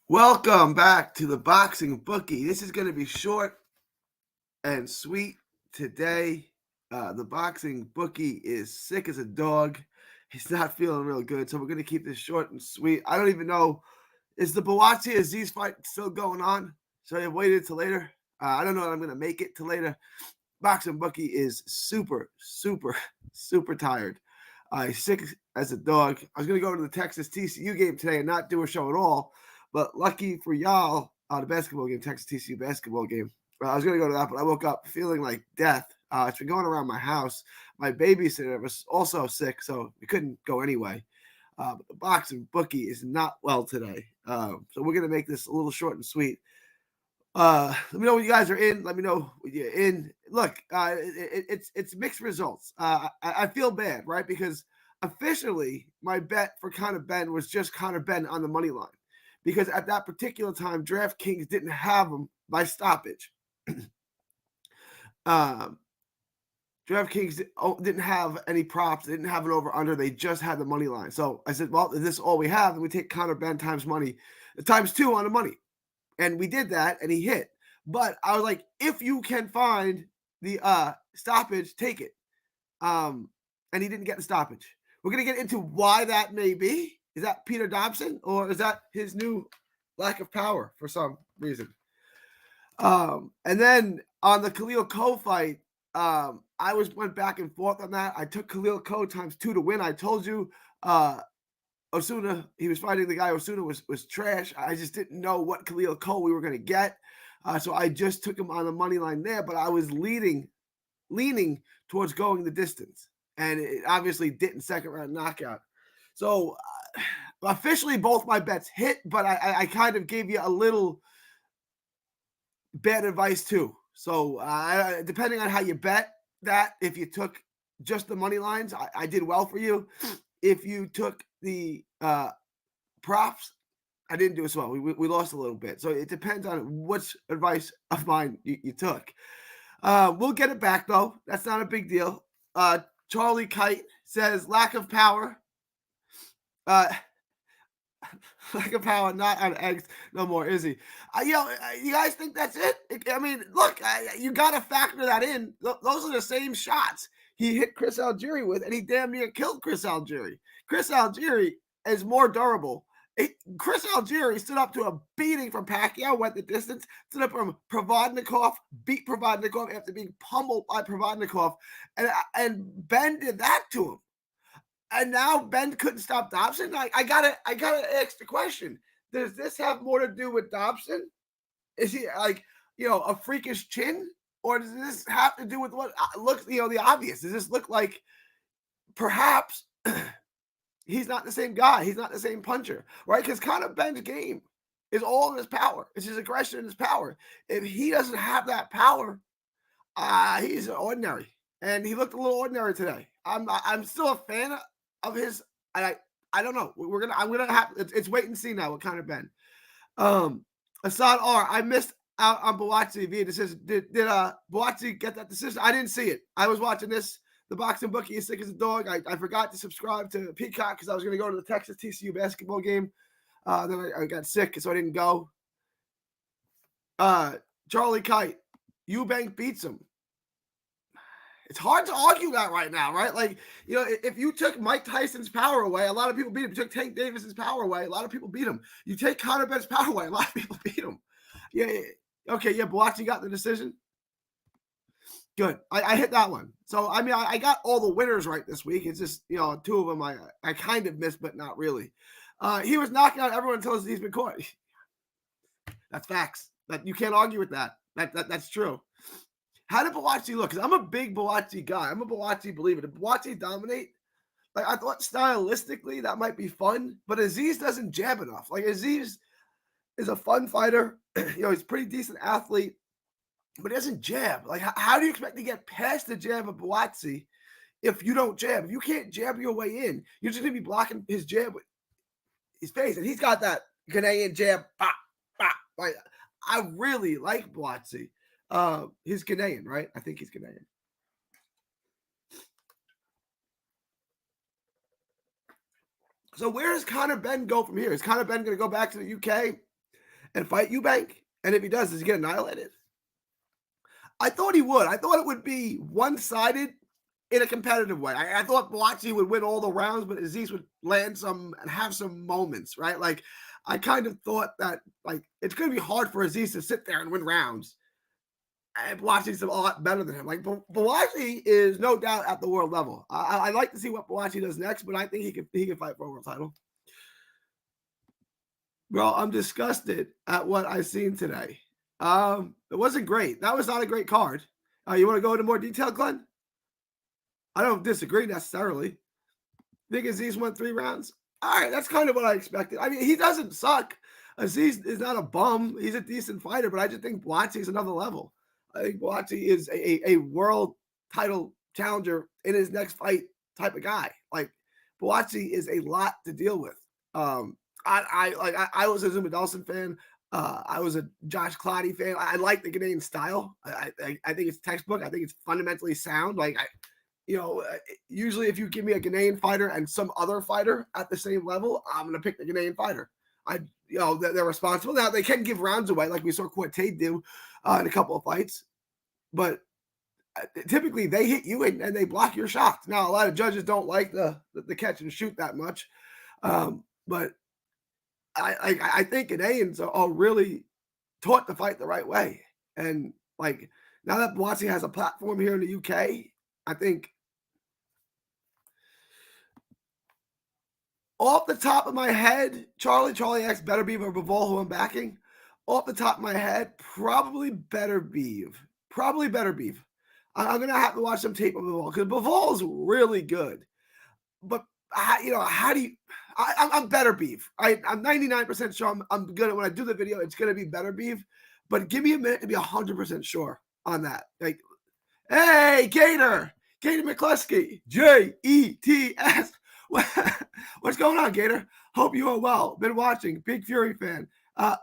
Welcome back to the Boxing Bookie. This is going to be short and sweet today. The Boxing Bookie is sick as a dog. He's not feeling real good, so we're going to keep this short and sweet. I don't even know, is the Buatsi Aziz fight still going on? Should I have waited till later? I don't know if I'm going to make it till later. Boxing Bookie is super tired. He's sick as a dog. I was going to go to the Texas TCU game today and not do a show at all. But lucky for y'all, the basketball game, Texas TCU basketball game, I was going to go to that, but I woke up feeling like death. It's been going around my house. My babysitter was also sick, so we couldn't go anyway. But the Boxing Bookie is not well today. So we're going to make this a little short and sweet. Let me know when you guys are in. Let me know when you're in. Look, it's mixed results. I feel bad, right? Because officially, my bet for Conor Benn was just Conor Benn on the money line. Because at that particular time, DraftKings didn't have him by stoppage. DraftKings didn't have any props. They didn't have an over-under. They just had the money line. So I said, well, if this is all we have, then we take Conor Benn times 2 on the money. And we did that, and he hit. But I was like, if you can find the stoppage, take it. And he didn't get the stoppage. We're going to get into why that may be. Is that Peter Dobson, or is that his new lack of power for some reason? And then on the Khalil Ko fight, I went back and forth on that. I took Khalil Ko times 2 to win. I told you Osuna, he was fighting the guy. Osuna was trash. I just didn't know what Khalil Ko we were going to get. So I just took him on the money line there, but I was leaning towards going the distance. And it obviously didn't. Second round knockout. So officially both my bets hit, but I kind of gave you a little bad advice too. So depending on how you bet that, if you took just the money lines, I did well for you. If you took the props, I didn't do as well. We lost a little bit. So it depends on which advice of mine you took. We'll get it back, though. That's not a big deal. Charlie Kite says, lack of power. Lack of power, not on eggs no more, is he? You guys think that's it? I mean, look, you got to factor that in. Those are the same shots he hit Chris Algieri with, and he damn near killed Chris Algieri. Chris Algieri is more durable. Chris Algieri stood up to a beating from Pacquiao, went the distance, stood up from Provodnikov, beat Provodnikov after being pummeled by Provodnikov, and Benn did that to him. And now Benn couldn't stop Dobson. I gotta ask the question: does this have more to do with Dobson? Is he a freakish chin, or does this have to do with what looks the obvious? Does this look like perhaps he's not the same guy? He's not the same puncher, right? Because Conor Benn's game is all in his power. It's his aggression and his power. If he doesn't have that power, he's ordinary, and he looked a little ordinary today. I'm still a fan of his. I don't know. I'm gonna have it's wait and see now with Conor Benn. Assad R. I missed out on Buatsi via decision. Did Buatsi get that decision? I didn't see it. I was watching this. The Boxing Bookie is sick as a dog. I forgot to subscribe to Peacock because I was going to go to the Texas TCU basketball game. Then I got sick, so I didn't go. Charlie Kite, Eubank beats him. It's hard to argue that right now, right? Like, if you took Mike Tyson's power away, a lot of people beat him. You took Tank Davis's power away, a lot of people beat him. You take Conor Benn's power away, a lot of people beat him. Yeah. Okay, yeah, Buatsi got the decision. Good. I hit that one. So, I mean, I got all the winners right this week. It's just, 2 of them I kind of missed, but not really. He was knocking out everyone until he's been caught. That's facts. That you can't argue with that. That's true. How did Buatsi look? Because I'm a big Buatsi guy. I'm a Buatsi believer. Did Buatsi dominate? Like, I thought stylistically that might be fun, but Aziz doesn't jab enough. Like, Aziz is a fun fighter. He's a pretty decent athlete, but he doesn't jab. Like, how do you expect to get past the jab of Buatsi if you don't jab? If you can't jab your way in, you're just going to be blocking his jab with his face. And he's got that Ghanaian jab. Bah, bah. Like, I really like Buatsi. He's Ghanaian, right? I think he's Ghanaian. So where does Conor Benn go from here? Is Conor Benn going to go back to the UK? and fight Eubank? And if he does he get annihilated? I thought he would. I thought it would be one-sided in a competitive way. I thought Boachi would win all the rounds, but Aziz would land some and have some moments, right? Like, I kind of thought that, like, it's going to be hard for Aziz to sit there and win rounds. And Boachi's a lot better than him. Like, Boachi is no doubt at the world level. I'd like to see what Boachi does next, but I think he can fight for a world title. Bro, I'm disgusted at what I've seen today. It wasn't great. That was not a great card. You want to go into more detail, Glenn? I don't disagree necessarily. Think Aziz won 3 rounds? All right, that's kind of what I expected. I mean, he doesn't suck. Aziz is not a bum. He's a decent fighter, but I just think Boachi is another level. I think Boachi is a world title challenger in his next fight type of guy. Like, Boachi is a lot to deal with. I was a Zuma Dobson fan. I was a Josh Clottey fan. I like the Ghanaian style. I think it's textbook. I think it's fundamentally sound. Like, usually if you give me a Ghanaian fighter and some other fighter at the same level, I'm going to pick the Ghanaian fighter. They're responsible. Now, they can give rounds away like we saw Quartet do in a couple of fights. But typically they hit you and they block your shots. Now, a lot of judges don't like the catch and shoot that much. But I think Ghanaians are really taught to fight the right way. And, like, now that Boachi has a platform here in the UK, I think off the top of my head, Charlie X, Better Beef, or Bivol, who I'm backing. Off the top of my head, probably Better Beef. Probably Better Beef. I'm going to have to watch some tape of Bivol because Bivol is really good. But, how do you – I'm Better Beef. I'm 99% sure I'm good at when I do the video, it's going to be Better Beef. But give me a minute to be 100% sure on that. Like, hey, Gator McCluskey, JETS. What's going on, Gator? Hope you are well. Been watching. Big Fury fan. Oh,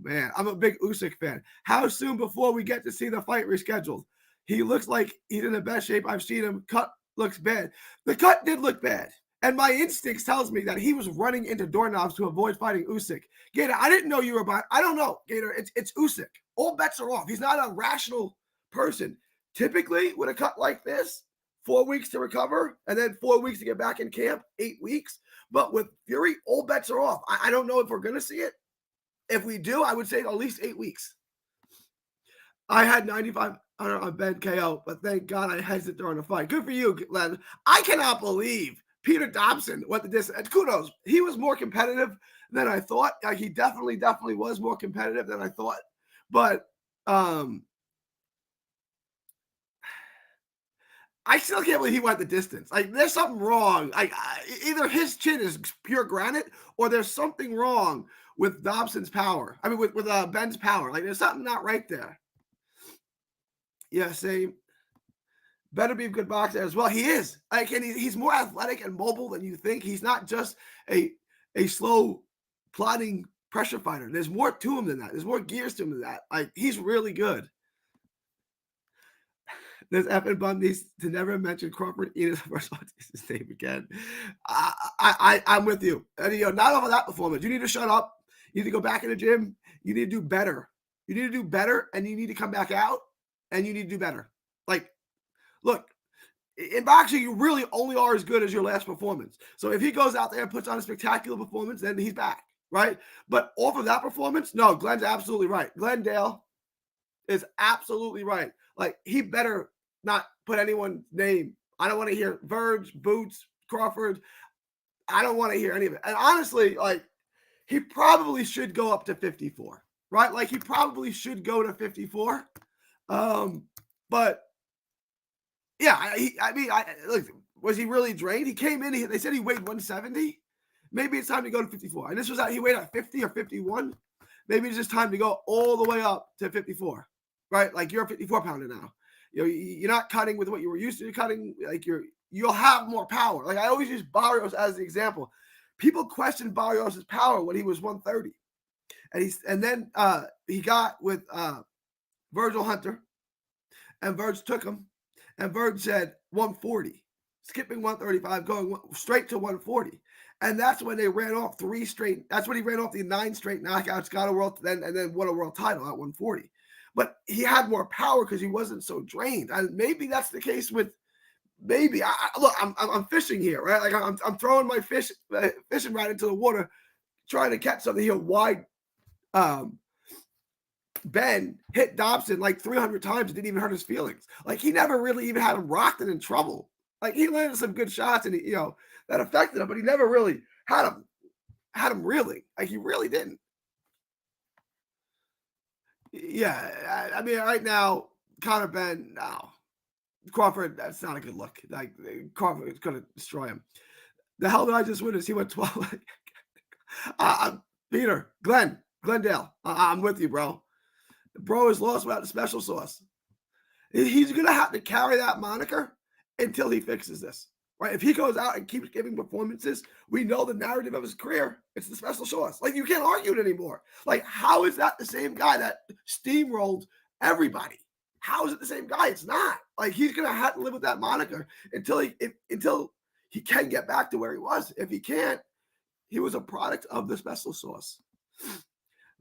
man, I'm a big Usyk fan. How soon before we get to see the fight rescheduled? He looks like he's in the best shape I've seen him. Cut looks bad. The cut did look bad. And my instincts tells me that he was running into doorknobs to avoid fighting Usyk. Gator, I didn't know you were about. I don't know, Gator. It's Usyk. All bets are off. He's not a rational person. Typically, with a cut like this, 4 weeks to recover, and then 4 weeks to get back in camp, 8 weeks. But with Fury, all bets are off. I don't know if we're going to see it. If we do, I would say at least 8 weeks. I had 95 on Benn KO, but thank God I hesitated during the fight. Good for you, Len. I cannot believe Peter Dobson went the distance. And kudos. He was more competitive than I thought. Like, he definitely was more competitive than I thought. But I still can't believe he went the distance. Like, there's something wrong. Like, either his chin is pure granite or there's something wrong with Dobson's power. I mean, with Benn's power. Like, there's something not right there. Yeah, same. Better be a good boxer as well. He is. Like, and he's more athletic and mobile than you think. He's not just a slow, plodding pressure fighter. There's more to him than that. There's more gears to him than that. Like, he's really good. This effing bum needs to never mention Crawford Enos first his name again. I'm with you. And, not off of that performance. You need to shut up. You need to go back in the gym. You need to do better. You need to do better, and you need to come back out, and you need to do better. Like, look, in boxing, you really only are as good as your last performance. So if he goes out there and puts on a spectacular performance, then he's back, right? But off of that performance, no, Glenn's absolutely right. Glendale is absolutely right. Like, he better not put anyone's name. I don't want to hear Verge, Boots, Crawford. I don't want to hear any of it. And honestly, like, he probably should go up to 54, right? Like, he probably should go to 54. But yeah, look, was he really drained? He came in, they said he weighed 170. Maybe it's time to go to 54. And this was he weighed at 50 or 51. Maybe it's just time to go all the way up to 54, right? Like, you're a 54 pounder now. You're not cutting with what you were used to. You're cutting, like, you'll have more power. Like, I always use Barrios as the example. People questioned Barrios' power when he was 130. And then he got with Virgil Hunter, and Verge took him, and Verge said 140, skipping 135, going straight to 140. And that's when they ran off 3 straight. That's when he ran off the 9 straight knockouts, got a world, then won a world title at 140. But he had more power because he wasn't so drained. And maybe that's the case with maybe. Look, I'm fishing here, right? Like I'm throwing my fishing right into the water, trying to catch something here. Wide Benn hit Dobson like 300 times and didn't even hurt his feelings. Like he never really even had him rocked and in trouble. Like he landed some good shots and that affected him, but he never really had him reeling. Like he really didn't. Yeah, I mean, right now, Conor Benn, no. Crawford, that's not a good look. Like Crawford is going to destroy him. The hell did I just witness? He went 12. Peter, Glendale, I'm with you, bro. Bro is lost without the special sauce. He's going to have to carry that moniker until he fixes this, right? If he goes out and keeps giving performances, we know the narrative of his career. It's the special sauce. Like, you can't argue it anymore. Like, how is that the same guy that steamrolled everybody? How is it the same guy? It's not. Like, he's going to have to live with that moniker until he can get back to where he was. If he can't, he was a product of the special sauce.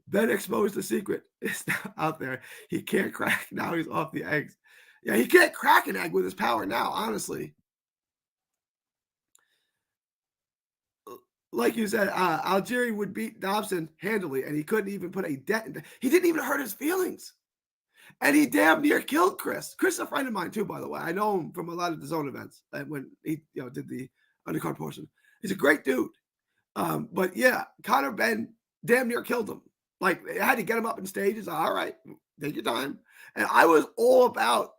Benn exposed the secret. It's now out there. He can't crack. Now he's off the eggs. Yeah, he can't crack an egg with his power now, honestly. Like you said, Algieri would beat Dobson handily, and he couldn't even put a dent in. He didn't even hurt his feelings. And he damn near killed Chris. Chris is a friend of mine, too, by the way. I know him from a lot of the zone events when he did the undercard portion. He's a great dude. But, yeah, Conor Benn damn near killed him. Like, they had to get him up in stages. All right, take your time. And I was all about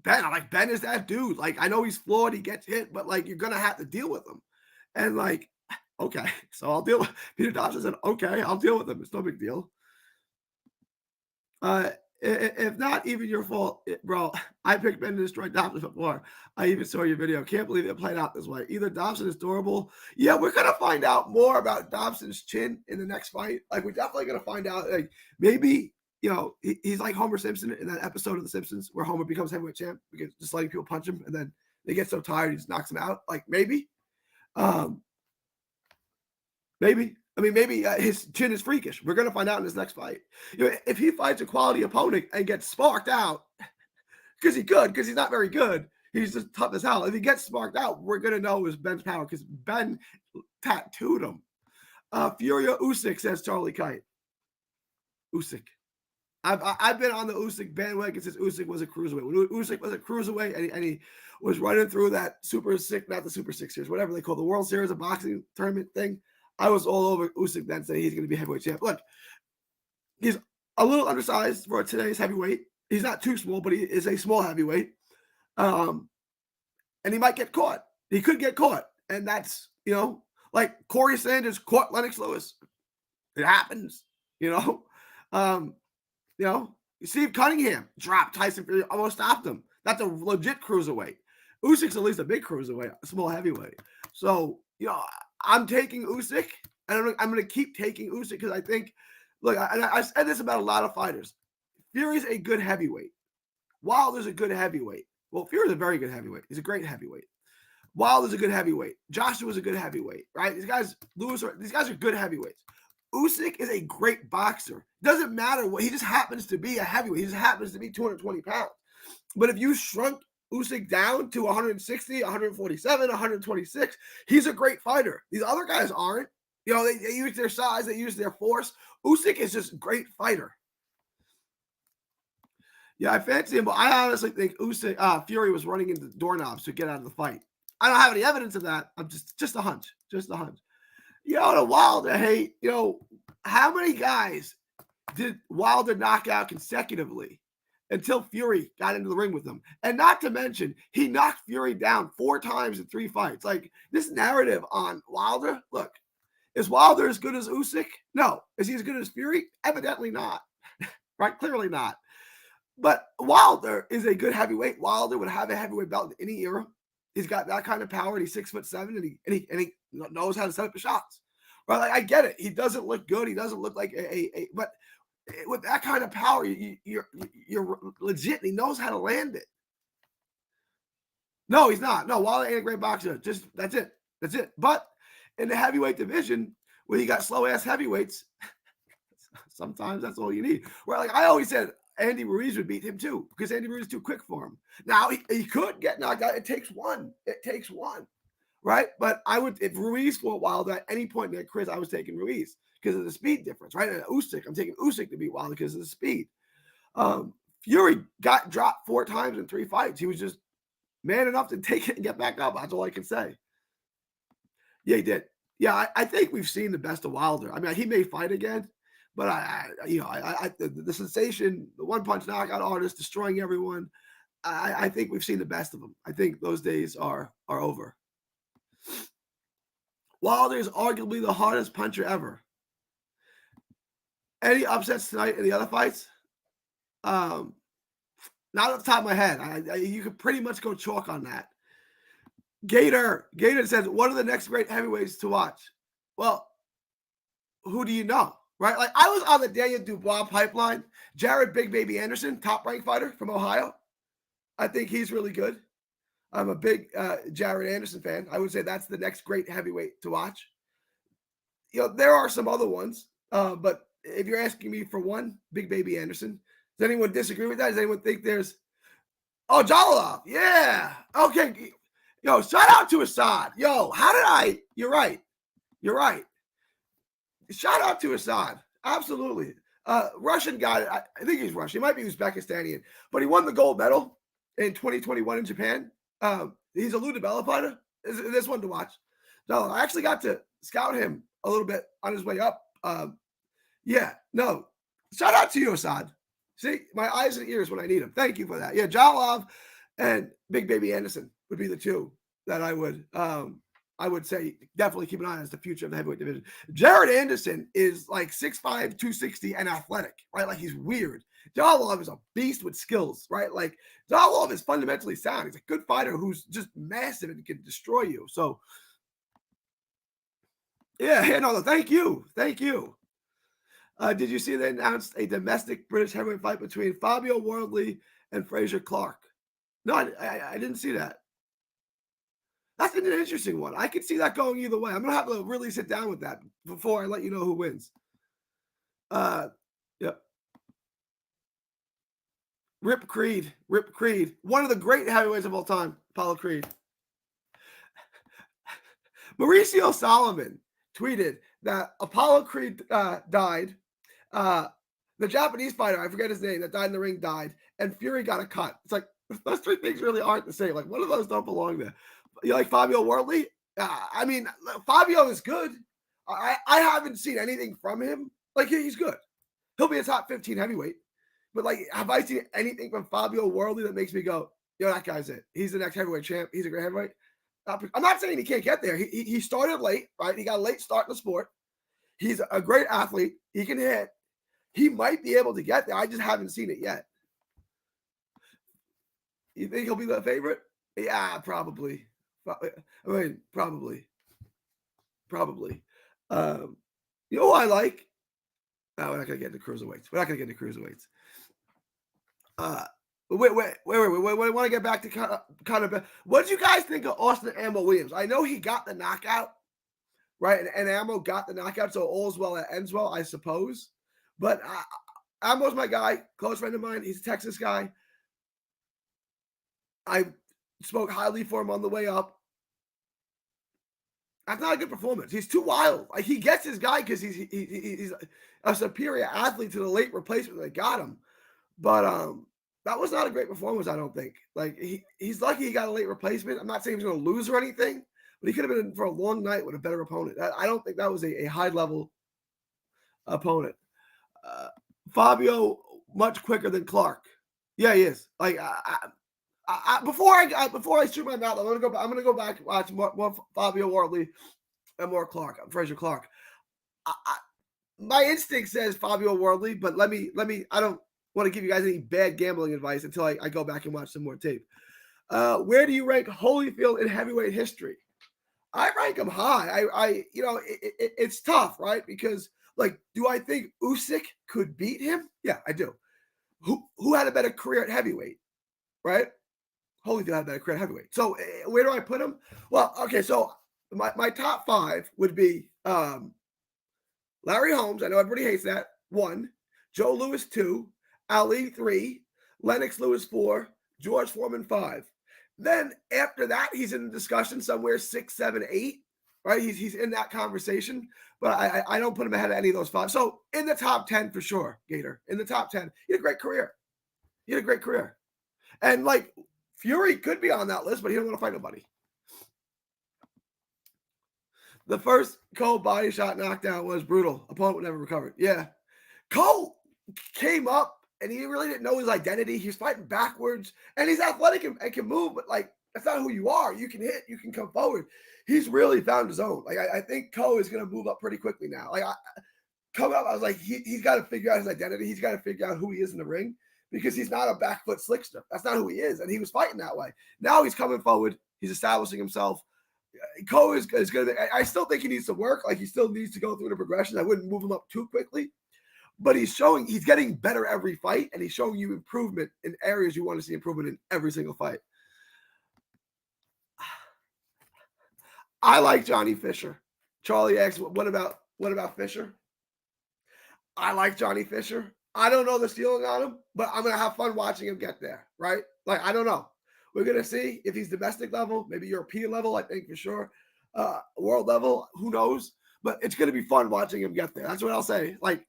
Benn. I'm like, Benn is that dude. Like, I know he's flawed. He gets hit. But, like, you're going to have to deal with him. And, like, okay, so I'll deal with Peter Dobson said, okay, I'll deal with him. It's no big deal. If not even your fault, bro, I picked Benn to destroy Dobson before. I even saw your video. Can't believe it played out this way. Either Dobson is durable. Yeah, we're going to find out more about Dobson's chin in the next fight. Like, we're definitely going to find out. Like, maybe, he's like Homer Simpson in that episode of The Simpsons where Homer becomes heavyweight champ because just letting people punch him and then they get so tired he just knocks him out. Like, maybe. Maybe. I mean, maybe his chin is freakish. We're going to find out in his next fight. If he fights a quality opponent and gets sparked out, because he's not very good. He's just tough as hell. If he gets sparked out, we're going to know it was Benn's power because Benn tattooed him. Furia Usyk, says Charlie Kite. Usyk. I've been on the Usyk bandwagon since Usyk was a cruiserweight. When Usyk was a cruiserweight and he was running through that Super Six, not the Super Six Series, whatever they call the World Series of Boxing tournament thing, I was all over Usyk then saying he's going to be heavyweight champ. Look, he's a little undersized for today's heavyweight. He's not too small, but he is a small heavyweight. And he might get caught. He could get caught. And that's, like Corey Sanders caught Lennox Lewis. It happens, Steve Cunningham dropped Tyson Fury, almost stopped him. That's a legit cruiserweight. Usyk's at least a big cruiserweight, a small heavyweight. So, I'm taking Usyk, and I'm going to keep taking Usyk because I think, look, I said this about a lot of fighters. Fury's a good heavyweight. Wilder's a good heavyweight. Well, Fury's a very good heavyweight. He's a great heavyweight. Wilder's a good heavyweight. Joshua's a good heavyweight, right? These guys are good heavyweights. Usyk is a great boxer. Doesn't matter what, he just happens to be a heavyweight. He just happens to be 220 pounds. But if you shrunk Usyk down to 160, 147, 126, he's a great fighter. These other guys aren't. They use their size, they use their force. Usyk is just a great fighter. Yeah, I fancy him, but I honestly think Fury was running into doorknobs to get out of the fight. I don't have any evidence of that. I'm just a hunch. Just a hunch. The Wilder hate, how many guys did Wilder knock out consecutively until Fury got into the ring with him? And not to mention, he knocked Fury down 4 times in 3 fights. Like, this narrative on Wilder, look, is Wilder as good as Usyk? No. Is he as good as Fury? Evidently not. Right? Clearly not. But Wilder is a good heavyweight. Wilder would have a heavyweight belt in any era. He's got that kind of power, and he's 6'7", and he knows how to set up his shots. Right? Like, I get it. He doesn't look good. He doesn't look like but with that kind of power, you're legit. He knows how to land it. No, he's not. No, Wilder ain't a great boxer. Just that's it. But in the heavyweight division, when you got slow ass heavyweights, sometimes that's all you need. Where like I always said, Andy Ruiz would beat him too because Andy Ruiz is too quick for him. Now he could get knocked out. It takes one. It takes one, right? But I would if Ruiz fought Wilder at any point in that quiz, I was taking Ruiz because of the speed difference, right? And Usyk, I'm taking Usyk to beat Wilder because of the speed. Fury got dropped 4 times in 3 fights. He was just man enough to take it and get back up. That's all I can say. Yeah, he did. Yeah, I think we've seen the best of Wilder. I mean, he may fight again, but the sensation, the one punch knockout artist destroying everyone. I think we've seen the best of him. I think those days are over. Wilder is arguably the hardest puncher ever. Any upsets tonight in the other fights? Not off the top of my head. You could pretty much go chalk on that. Gator says, what are the next great heavyweights to watch? Well, who do you know? Right? Like I was on the Daniel Dubois pipeline. Jared Big Baby Anderson, top ranked fighter from Ohio. I think he's really good. I'm a big Jared Anderson fan. I would say that's the next great heavyweight to watch. You know, there are some other ones, but if you're asking me for one, Big Baby Anderson. Does anyone disagree with that? Does anyone think there's Jalolov? Yeah. Okay. Yo, shout out to Assad. Yo, you're right. Shout out to Assad. Absolutely. Russian guy. I think he's Russian. He might be Uzbekistanian, but he won the gold medal in 2021 in Japan. He's a Lou DiBella fighter. This one to watch. No, I actually got to scout him a little bit on his way up. Shout out to you, Assad. See, my eyes and ears when I need them. Thank you for that. Yeah, Jalolov and Big Baby Anderson would be the two that I would say definitely keep an eye on as the future of the heavyweight division. Jared Anderson is like 6'5", 260 and athletic, right? Like he's weird. Jalolov is a beast with skills, right? Like Jalolov is fundamentally sound. He's a good fighter who's just massive and can destroy you. So thank you. Did you see they announced a domestic British heavyweight fight between Fabio Wardley and Fraser Clark? No, I didn't see that. That's an interesting one. I could see that going either way. I'm going to have to really sit down with that before I let you know who wins. Yep. Rip Creed. One of the great heavyweights of all time, Apollo Creed. Mauricio Solomon tweeted that Apollo Creed died. The Japanese fighter, I forget his name, that died in the ring died, and Fury got a cut. It's like, those 3 things really aren't the same. Like, one of those don't belong there. You like Fabio Wardley? I mean, Fabio is good. I haven't seen anything from him. Like, he's good. He'll be a top 15 heavyweight. But, like, have I seen anything from Fabio Wardley that makes me go, yo, that guy's it. He's the next heavyweight champ. He's a great heavyweight. I'm not saying he can't get there. He started late, right? He got a late start in the sport. He's a great athlete. He can hit. He might be able to get there. I just haven't seen it yet. You think he'll be the favorite? Yeah, probably. I mean, probably. You know who I like? No, we're not going to get into cruiserweights. Wait. We want to get back to kind of. What did you guys think of Austin Ammo Williams? I know he got the knockout, right? And Ammo got the knockout, so all's well that ends well, I suppose. But Ammo's my guy, close friend of mine. He's a Texas guy. I spoke highly for him on the way up. That's not a good performance. He's too wild. Like he gets his guy because he's a superior athlete to the late replacement that got him. But that was not a great performance, I don't think. Like he's lucky he got a late replacement. I'm not saying he's going to lose or anything, but he could have been in for a long night with a better opponent. I don't think that was a high level opponent. Fabio much quicker than Clark. Yeah, he is. Like before I shoot my mouth, I'm gonna go back and watch more Fabio Wardley and more Clark. Fraser Clark. My instinct says Fabio Wardley, but let me. I don't want to give you guys any bad gambling advice until I go back and watch some more tape. Where do you rank Holyfield in heavyweight history? I rank him high. It's tough, right? Because like, do I think Usyk could beat him? Yeah, I do. Who had a better career at heavyweight, right? Holyfield had a better career at heavyweight. So where do I put him? Well, okay, so my top five would be Larry Holmes. I know everybody hates that. One, Joe Louis two, Ali three, Lennox Lewis four, George Foreman five. Then after that, he's in the discussion somewhere six, seven, eight. Right? He's in that conversation, but I don't put him ahead of any of those five. So in the top 10 for sure, Gator. In the top 10. He had a great career. He had a great career. And like Fury could be on that list, but he didn't want to fight nobody. The first Cole body shot knockdown was brutal. Opponent never recovered. Yeah. Cole came up and he really didn't know his identity. He was fighting backwards and he's athletic and can move, but like that's not who you are. You can hit, you can come forward. He's really found his own. Like I think Cole is going to move up pretty quickly now. Like coming up, I was like, he's got to figure out his identity. He's got to figure out who he is in the ring because he's not a back foot slickster. That's not who he is. And he was fighting that way. Now he's coming forward. He's establishing himself. Cole is going to. I still think he needs to work. Like he still needs to go through the progression. I wouldn't move him up too quickly, but he's getting better every fight, and he's showing you improvement in areas you want to see improvement in every single fight. I like Johnny Fisher. Charlie asks, what about Fisher? I like Johnny Fisher. I don't know the ceiling on him, but I'm gonna have fun watching him get there. Right? Like I don't know. We're going to see if he's domestic level, maybe European level, I think for sure. World level, who knows? But it's going to be fun watching him get there. That's what I'll say. Like,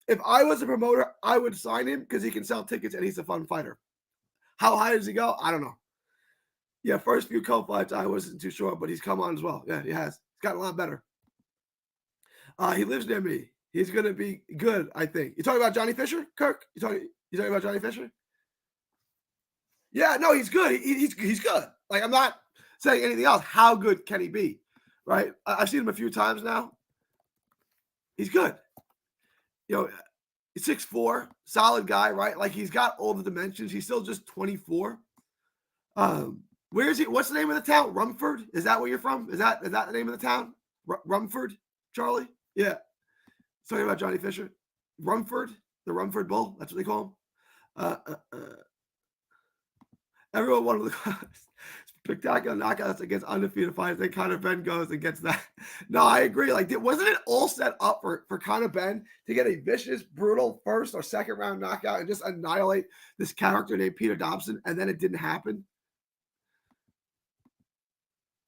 if I was a promoter, I would sign him because he can sell tickets and he's a fun fighter. How high does he go? I don't know. Yeah, first few co-fights, I wasn't too sure, but he's come on as well. Yeah, he has. He's gotten a lot better. He lives near me. He's going to be good, I think. You talking about Johnny Fisher, Kirk? You talking about Johnny Fisher? Yeah, no, he's good. He's good. Like, I'm not saying anything else. How good can he be? Right? I've seen him a few times now. He's good. You know, he's 6'4", solid guy, right? Like, he's got all the dimensions. He's still just 24. Where is he? What's the name of the town? Rumford? Is that where you're from? Is that the name of the town? Rumford, Charlie? Yeah. Talking about Johnny Fisher. Rumford, the Rumford Bull. That's what they call him. Everyone wanted the spectacular knockouts against undefeated fighters. Then Conor Benn goes and gets that. No, I agree. Like, wasn't it all set up for Conor Benn to get a vicious, brutal first or second round knockout and just annihilate this character named Peter Dobson, and then it didn't happen?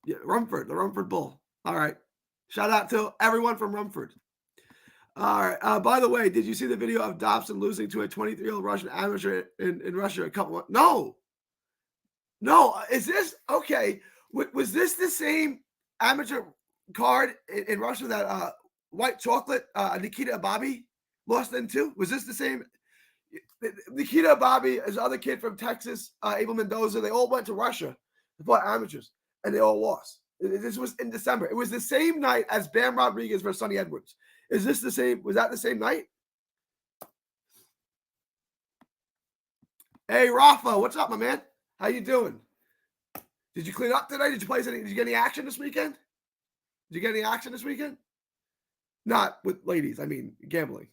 Yeah, Rumford, the Rumford Bull. All right. Shout out to everyone from Rumford. All right. By the way, did you see the video of Dobson losing to a 23-year-old Russian amateur in Russia a couple of No. No, is this okay? Was this the same amateur card in Russia that White Chocolate Nikita Ababi lost into? Was this the same? Nikita Ababi is the other kid from Texas, Abel Mendoza. They all went to Russia to fight amateurs, and they all lost. This was in December. It was the same night as Bam Rodriguez versus Sonny Edwards. Is this the same? Was that the same night? Hey, Rafa, what's up, my man? How you doing? Did you clean up today? Did you get any action this weekend? Did you get any action this weekend? Not with ladies, I mean gambling.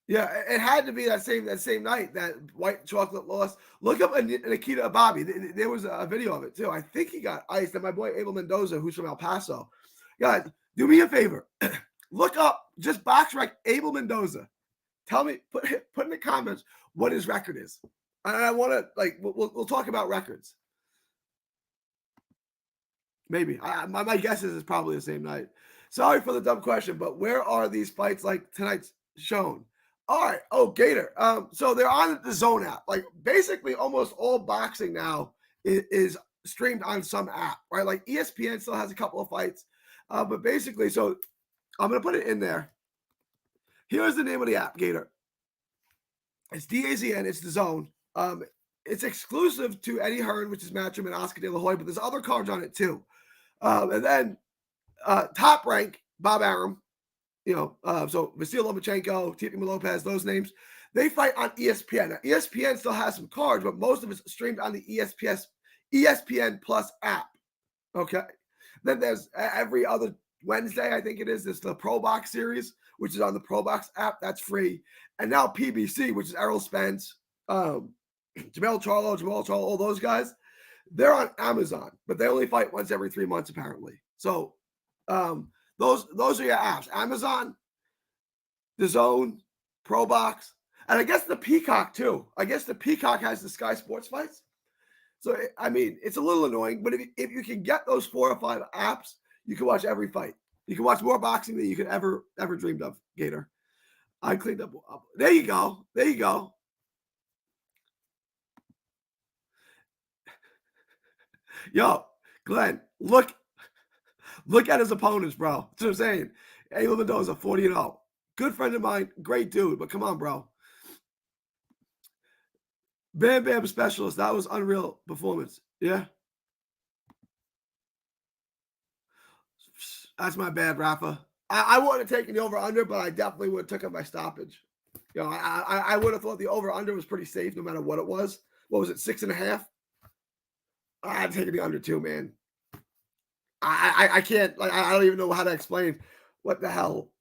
Yeah, it had to be that same night that White Chocolate lost. Look up Nikita Ababi. There was a video of it too. I think he got iced. And my boy Abel Mendoza, who's from El Paso. Guys, do me a favor. Look up just box rec Abel Mendoza. Tell me, put in the comments what his record is. And I want to, like, we'll talk about records. Maybe. My guess is it's probably the same night. Sorry for the dumb question, but where are these fights like tonight's shown? All right. Oh, Gator. So they're on the Zone app. Like, basically almost all boxing now is streamed on some app, right? Like ESPN still has a couple of fights. But basically, so I'm going to put it in there. Here's the name of the app, Gator. It's DAZN. It's the Zone. It's exclusive to Eddie Hearn, which is Matchroom, and Oscar De La Hoya, but there's other cards on it too. And then Top Rank, Bob Arum, so Vasil Lomachenko, Tiffany Lopez, those names, they fight on ESPN. Now, ESPN still has some cards, but most of it's streamed on the ESPN Plus app. Okay. Then there's every other Wednesday, I think it is, the Pro Box series, which is on the Pro Box app. That's free. And now PBC, which is Errol Spence, Jamal Charlo, all those guys, they're on Amazon, but they only fight once every 3 months apparently. So those are your apps: Amazon, the Zone, Pro Box, and I guess the Peacock too. I guess the Peacock has the Sky Sports fights. So I mean, it's a little annoying, but if you can get those 4 or 5 apps, you can watch every fight. You can watch more boxing than you could ever dreamed of, Gator. I cleaned up. There you go. There you go. Yo, Glenn, look at his opponents, bro. That's what I'm saying. Abel Mendoza, 40-0. Good friend of mine, great dude, but come on, bro. Bam Bam Specialist, that was unreal performance. Yeah. That's my bad, Rafa. I wouldn't have taken the over-under, but I definitely would have took it by stoppage. You know, I would have thought the over-under was pretty safe no matter what it was. What was it, 6.5? I'd take the under too, man. I can't, like, I don't even know how to explain what the hell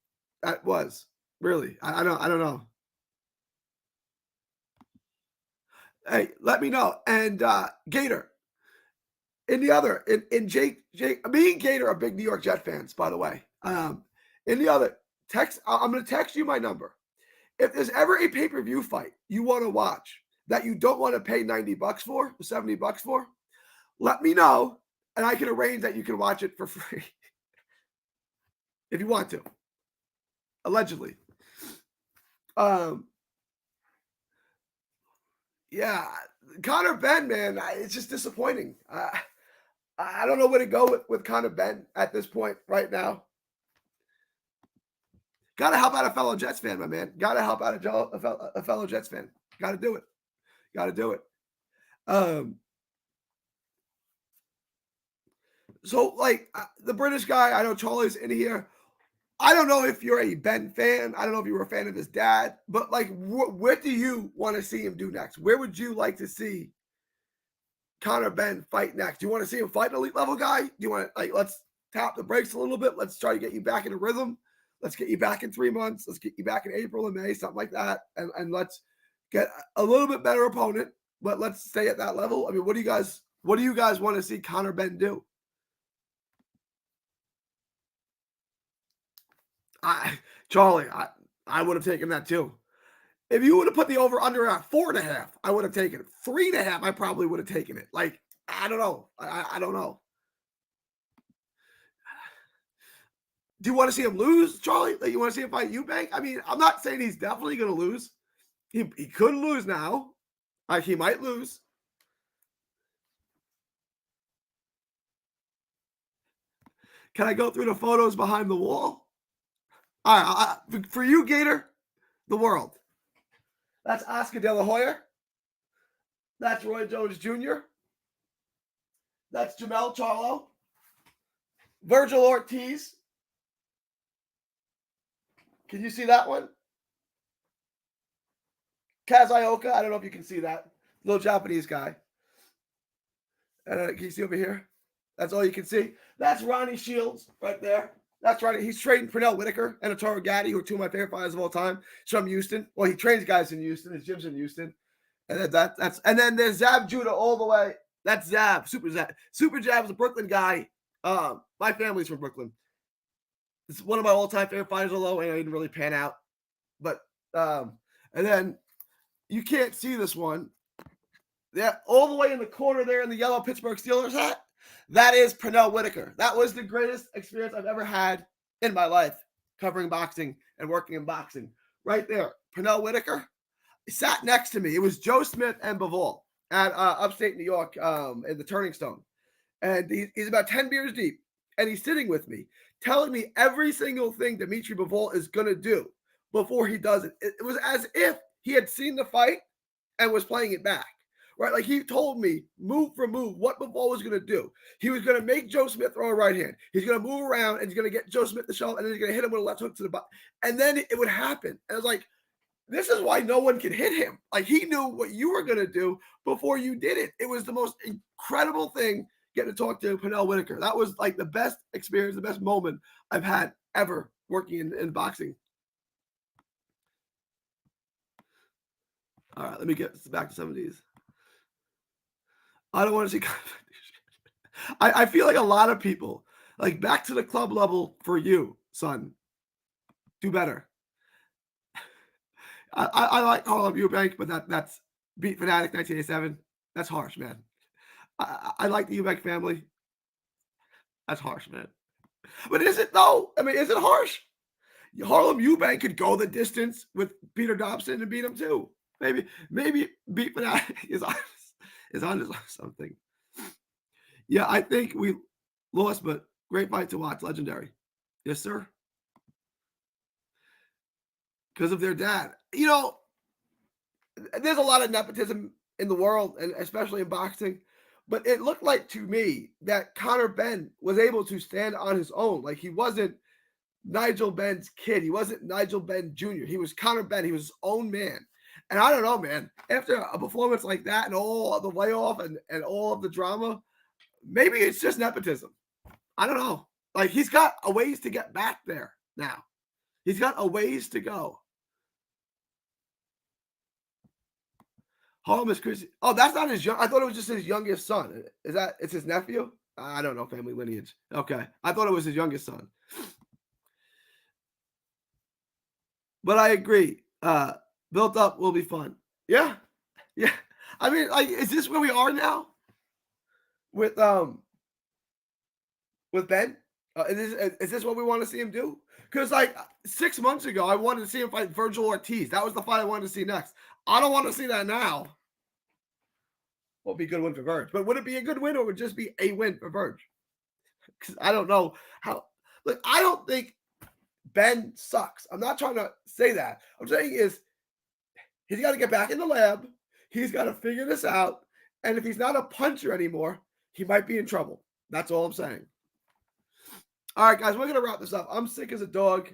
that was. Really. I don't know. Hey, let me know. And Gator, in Jake, me and Gator are big New York Jet fans, by the way. In the other text, I'm gonna text you my number. If there's ever a pay-per-view fight you want to watch that you don't want to pay $90 for, $70 for, let me know, and I can arrange that you can watch it for free. If you want to. Allegedly. Yeah, Connor Benn, man, it's just disappointing. I don't know where to go with Connor Benn at this point right now. Got to help out a fellow Jets fan, my man. Got to help out a fellow Jets fan. Got to do it. Got to do it. So, like, the British guy, I know Charlie's in here. I don't know if you're a Benn fan. I don't know if you were a fan of his dad, but like, what do you want to see him do next? Where would you like to see Connor Benn fight next? Do you want to see him fight an elite level guy? Do you want to, like, let's tap the brakes a little bit? Let's try to get you back in a rhythm. Let's get you back in 3 months. Let's get you back in April and May, something like that. And let's get a little bit better opponent, but let's stay at that level. I mean, what do you guys want to see Connor Benn do? Charlie, I would have taken that too. If you would have put the over under at 4.5, I would have taken it. 3.5, I probably would have taken it. Like, I don't know. I don't know. Do you want to see him lose, Charlie? Like, you want to see him fight Eubank? I mean, I'm not saying he's definitely going to lose. He could lose now. Like, he might lose. Can I go through the photos behind the wall? All right, for you, Gator, the world. That's Oscar De La Hoya. That's Roy Jones Jr. That's Jamel Charlo. Virgil Ortiz. Can you see that one? Kaz Ioka. I don't know if you can see that. Little Japanese guy. Can you see over here? That's all you can see. That's Ronnie Shields right there. That's right. He's training Pernell Whitaker and Arturo Gatti, who are two of my favorite fighters of all time. He's from Houston. Well, he trains guys in Houston. His gym's in Houston. And and then there's Zab Judah all the way. That's Zab. Super Zab. Super Zab is a Brooklyn guy. My family's from Brooklyn. It's one of my all-time favorite fighters, although I didn't really pan out. But and then you can't see this one. Yeah, all the way in the corner there in the yellow Pittsburgh Steelers hat. That is Pernell Whitaker. That was the greatest experience I've ever had in my life, covering boxing and working in boxing. Right there, Pernell Whitaker. He sat next to me. It was Joe Smith and Bivol at upstate New York in the Turning Stone. And he's about 10 beers deep. And he's sitting with me, telling me every single thing Dimitri Bivol is going to do before he does it. It was as if he had seen the fight and was playing it back. Right, like he told me move for move what Bivol was going to do. He was going to make Joe Smith throw a right hand. He's going to move around and he's going to get Joe Smith to show, and then he's going to hit him with a left hook to the butt. And then it would happen. And I was like, this is why no one could hit him. Like, he knew what you were going to do before you did it. It was the most incredible thing getting to talk to Pernell Whitaker. That was like the best experience, the best moment I've had ever working in boxing. All right, let me get back to some of these. I don't want to see. I feel like a lot of people, like back to the club level for you, son. Do better. I like Harlem Eubank, but that's Beat Fanatic 1987. That's harsh, man. I like the Eubank family. That's harsh, man. But is it though? I mean, is it harsh? Harlem Eubank could go the distance with Peter Dobson and beat him too. Maybe Beat Fanatic is on to something. Yeah, I think we lost, but great fight to watch. Legendary. Yes, sir. Because of their dad. There's a lot of nepotism in the world, and especially in boxing. But it looked like to me that Conor Benn was able to stand on his own. Like he wasn't Nigel Benn's kid. He wasn't Nigel Benn Jr. He was Conor Benn. He was his own man. And I don't know, man. After a performance like that and all of the layoff and all of the drama, maybe it's just nepotism. I don't know. Like he's got a ways to get back there now. He's got a ways to go. Harlem is Chris. Oh, that's not his young. I thought it was just his youngest son. It's his nephew? I don't know family lineage. Okay. I thought it was his youngest son. But I agree. Built up will be fun. Yeah. Yeah. I mean, like, is this where we are now? With Benn? Is this what we want to see him do? Because like 6 months ago, I wanted to see him fight Virgil Ortiz. That was the fight I wanted to see next. I don't want to see that now. Well, it'd be a good win for Verge. But would it be a good win or would it just be a win for Verge? Because I don't know how. Look, I don't think Benn sucks. I'm not trying to say that. I'm saying is he's got to get back in the lab. He's got to figure this out. And if he's not a puncher anymore, he might be in trouble. That's all I'm saying. All right, guys, we're going to wrap this up. I'm sick as a dog.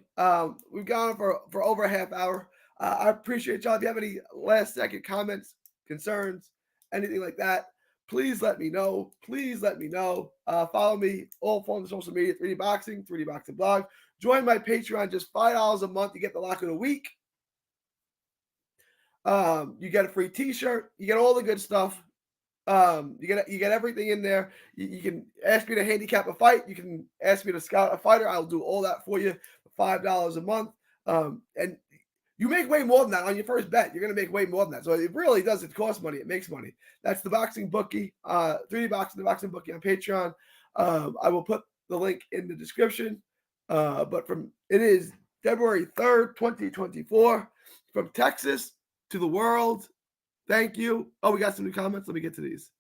We've gone for over a half hour. I appreciate y'all. If you have any last-second comments, concerns, anything like that, please let me know. Please let me know. Follow me all forms of social media, 3D Boxing blog. Join my Patreon, just $5 a month. You get the lock of the week. You get a free T-shirt. You get all the good stuff. You get everything in there. You can ask me to handicap a fight. You can ask me to scout a fighter. I'll do all that for you for $5 a month. And you make way more than that on your first bet. You're going to make way more than that. So it really doesn't cost money. It makes money. That's the Boxing Bookie, 3D Boxing, the Boxing Bookie on Patreon. I will put the link in the description. But it is February 3rd, 2024, from Texas to the world. Thank you. Oh, we got some new comments. Let me get to these.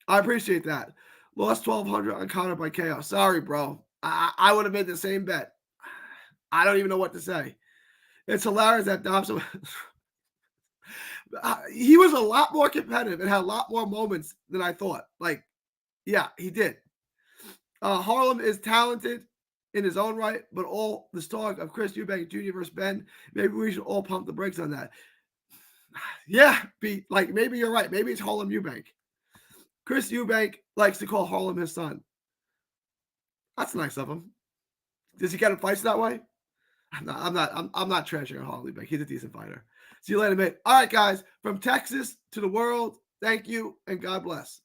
I appreciate that. Lost 1,200 on Conor by KO. Sorry, bro. I would have made the same bet. I don't even know what to say. It's hilarious that Dobson. He was a lot more competitive and had a lot more moments than I thought. Like, yeah, he did. Harlem is talented in his own right, but all this talk of Chris Eubank Jr. versus Benn, maybe we should all pump the brakes on that. Yeah, maybe you're right. Maybe it's Harlem Eubank. Chris Eubank likes to call Harlem his son. That's nice of him. Does he get in fights that way? I'm not treasuring Harlem Eubank. He's a decent fighter. See you later, mate. All right, guys. From Texas to the world, thank you and God bless.